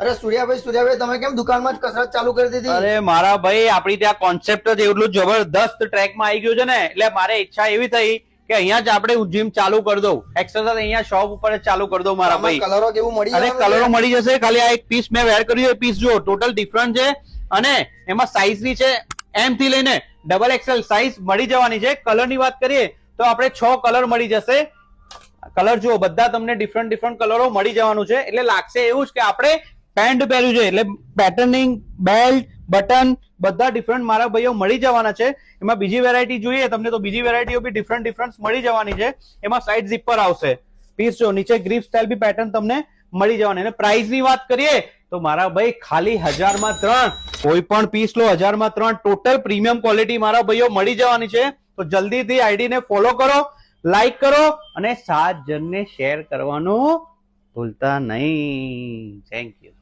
અરે સૂર્યાભાઈ તમે કેમ દુકાનમાં જ કસરત ચાલુ કરી દીધી? અરે મારા ભાઈ, આપડી ત્યાં કોન્સેપ્ટ જ એટલું જબરદસ્ત ટ્રેકમાં આવી ગયું છે ને, એટલે મારે ઈચ્છા એવી થઈ કે અહીંયા જ આપણે જીમ ચાલુ કરી દઉં, એક્સરસાઇઝ અહીંયા શોપ ઉપર જ ચાલુ કરી દઉં મારા ભાઈ. કલરો કેવું મળી અરે કલરો મળી જશે. ખાલી આ એક પીસ મેં વેર કર્યું, એ પીસ જુઓ, ટોટલ ડિફરન્ટ છે અને એમાં સાઈઝ ની છે એમ થી લઈને ડબલ એક્સેલ સાઈઝ મળી જવાની છે. કલર ની વાત કરીએ તો આપણે 6 કલર મળી જશે. કલર જુઓ, બધા તમને ડિફરન્ટ કલરો મળી જવાનું છે. એટલે લાગશે એવું જ કે આપણે પેન્ટ પહેર્યું છે. એટલે પેટર્નિંગ, બેલ્ટ, બટન બધા ડિફરન્ટ મારા ભાઈઓ મળી જવાના છે. એમાં બીજી વેરાયટી જોઈએ તમને તો બીજી વેરાયટીઓ બી ડિફરન્ટ મળી જવાની છે. એમાં સાઈડ ઝીપર આવશે. પીસ જો નીચે ગ્રીપ સ્ટાઇલ બી પેટર્ન તમને મળી જવાની. અને પ્રાઇસ ની વાત કરીએ તો મારા ભાઈ ખાલી 1000 માં 3, કોઈ પણ પીસ લો 1000 માં 3, ટોટલ પ્રીમિયમ ક્વોલિટી મારા ભાઈઓ મળી જવાની છે. તો જલ્દીથી આઈડી ને ફોલો કરો, લાઈક કરો અને 7 જણને શેર કરવાનું ભૂલતા નહીં. Thank you.